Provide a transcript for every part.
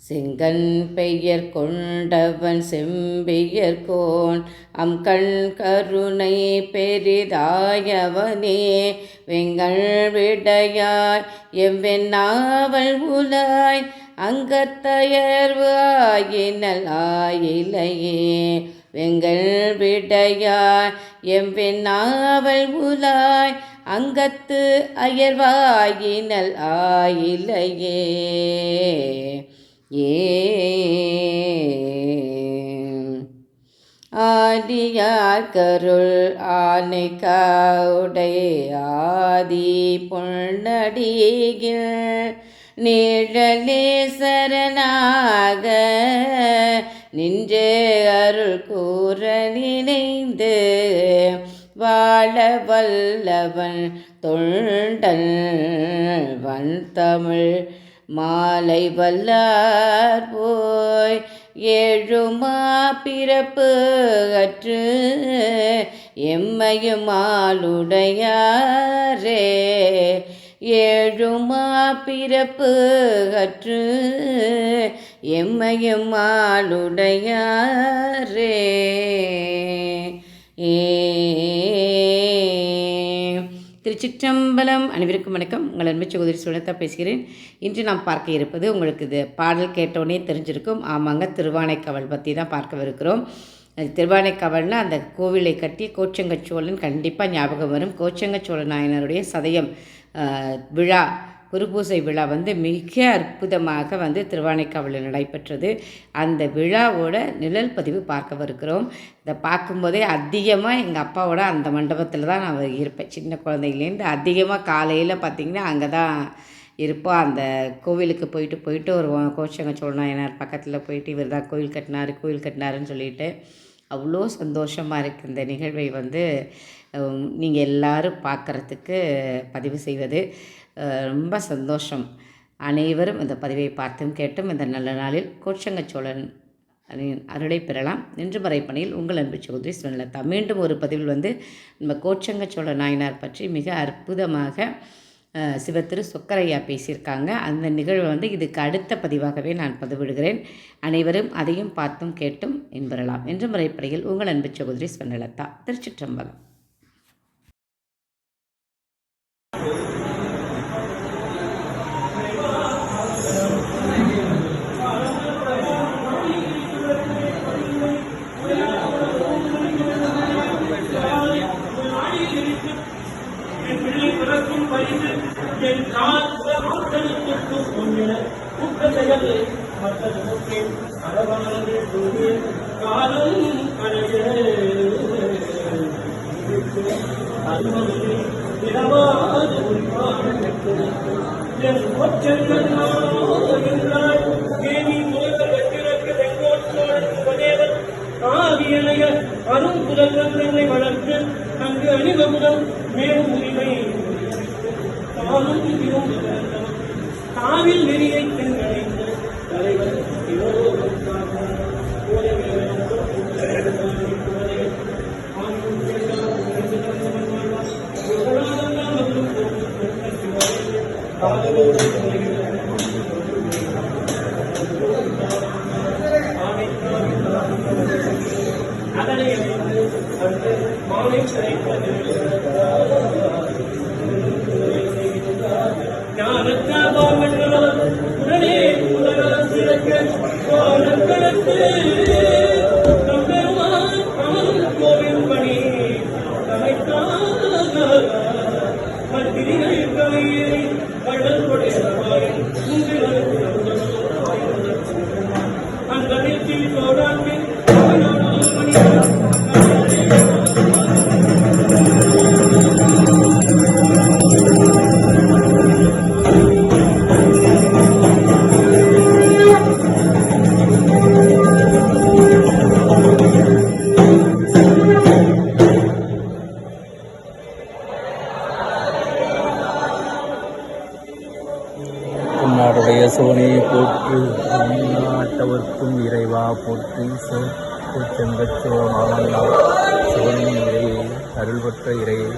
செங்கண் பெயர் கொண்டவன் செம்பியர்கோன் கண் கருணை பெரிதாயவனே வெங்கண் விடையாய் எவ்வென்னாவல் உலாய் அங்கத்தயர்வு ஆயினல் ஆயிலையே வெங்கண் விடையாய் எவ்வென்னாவல் உலாய் அங்கத்து அயர்வாயினல் ஆயிலையே ஆதியார் கருள் ஆனை காவுடை ஆதி பொன்னடிகள் நிழலே சரணாக நின்று அருள் கூற நினைந்து வாழ வல்லவன் தொண்டன் வன் தமிழ் மாலை வல்லார் போய் ஏழுமா பிறப்பு அற்று எம்மையும் ஆளுடையாரே ஏழுமா பிறப்பு அற்று எம்மையும் ஆளுடையாரே திருச்சிற்றம்பலம். அனைவருக்கும் வணக்கம். உங்கள் அன்பு சகோதரி சுனதா பேசுகிறேன். இன்று நாம் பார்க்க இருப்பது, உங்களுக்கு இது பாடல் கேட்டோடனே தெரிஞ்சிருக்கும். ஆமாங்க, திருவானைக்காவல் பற்றி தான் பார்க்கவிருக்கிறோம். திருவானைக்காவல்னால் அந்த கோவிலை கட்டி கோச்சங்கச்சோழன் கண்டிப்பாக ஞாபகம் வரும். கோச்சங்கச்சோழ நாயனருடைய சதயம் விழா, குருபூசை விழா மிக அற்புதமாக திருவானைக்காவலில் நடைபெற்றது. அந்த விழாவோட நிழல் பதிவு பார்க்கவிருக்கிறோம். இதை பார்க்கும்போதே அதிகமாக எங்கள் அப்பாவோட அந்த மண்டபத்தில் தான் நான் இருப்பேன். சின்ன குழந்தையிலேருந்து அதிகமாக காலையில் பார்த்திங்கன்னா அங்கே தான் இருப்போம். அந்த கோவிலுக்கு போயிட்டு ஒரு கோச்சங்கச்சோழ நாயனார் பக்கத்தில் போயிட்டு இவர் தான் கோயில் கட்டினாருன்னு சொல்லிட்டு அவ்வளோ சந்தோஷமாக இருக்குது. இந்த நிகழ்வை நீங்கள் எல்லோரும் பார்க்குறதுக்கு பதிவு செய்வது ரொம்ப சந்தோஷம். அனைவரும் இந்த பதிவை பார்த்தும் கேட்டும் இந்த நல்ல நாளில் கோச்சங்கச்சோழன் அருளை பெறலாம். நின்று மறைப்பணியில் உங்கள் அன்பு சகோதரி சுனலதா. மீண்டும் ஒரு பதிவில் நம்ம கோச்சங்கச்சோழ நாயனார் பற்றி மிக அற்புதமாக சிவத்திரு சொக்கரையா பேசியிருக்காங்க. அந்த நிகழ்வு இதுக்கு அடுத்த பதிவாகவே நான் பதிவிடுகிறேன். அனைவரும் அதையும் பார்த்தும் கேட்டும் இன்பெறலாம். நின்று மறைப்பணியில் உங்கள் அன்பு சகோதரி சுனலதா. திருச்சிற்றம்பலம். அருங்குலங்களை வளர்த்து அங்கு அணிவகுடம் மேலும் உரிமை காவில் நெறியை தென்கடைந்த தலைவர் அதனை மாலை உடனே கோவில் பணி மந்திரிகள் கவையை கடல் கொடையாய் அந்த சோடாண்மை நாடுடைய சோனையை போற்றி நாட்டவர்க்கும் இறைவா போற்றி செங்கச்சோ மாமல்லா சிவனின் இறையை அருள்பற்ற இறையை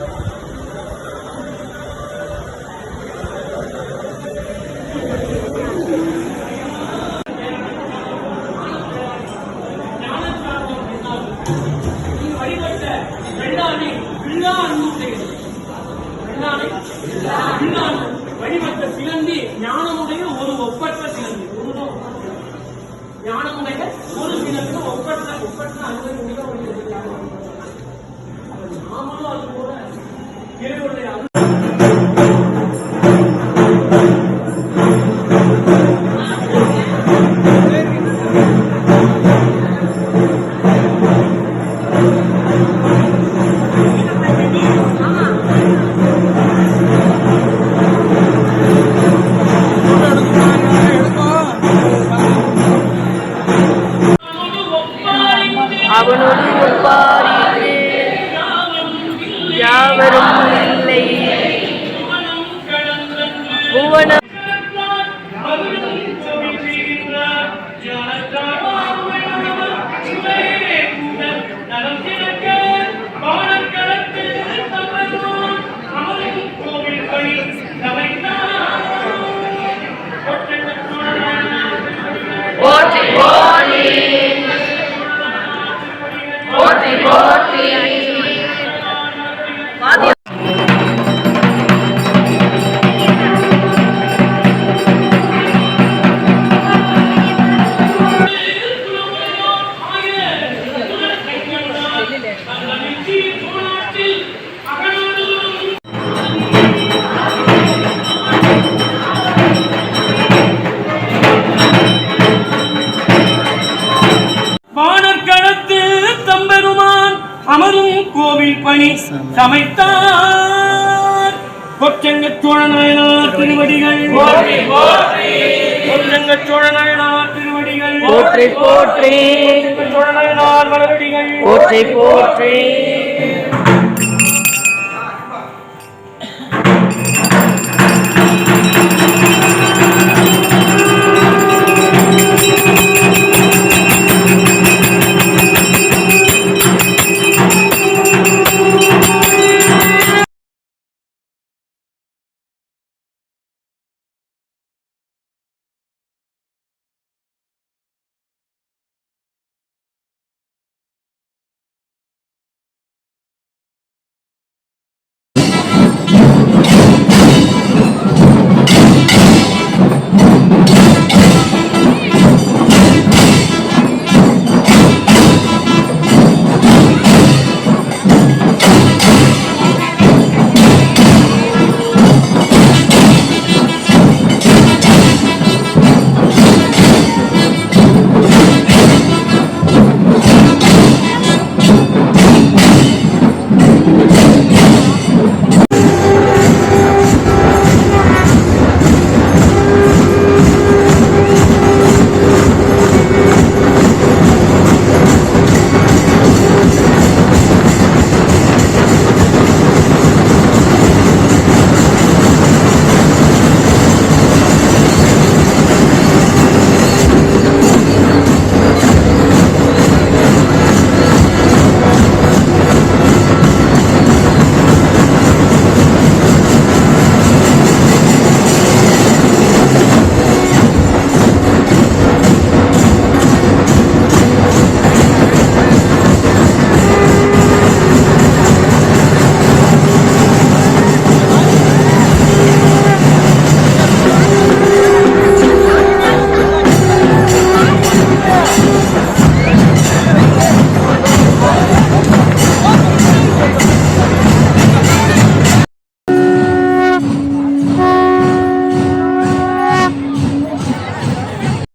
ஒரு சிலருக்கு ஒப்பற்ற அன்பை உள்ள நாமளும் அது போல இறைவனுடைய அவனோடு ஒப்பாரித்து யாவரும் இல்லை புவனம் வானர்களத்து தம்பெருமான் அமரும் கோவில் பணி சமைத்தார். கொச்சங்கச் சோழ நாயனார் திருவடிகள் கொச்சங்கச் சோழ நாயனார் திருவடிகள் போற்றி போற்றி சோழ நாயனார் மலரடிகள் போற்றி போற்றி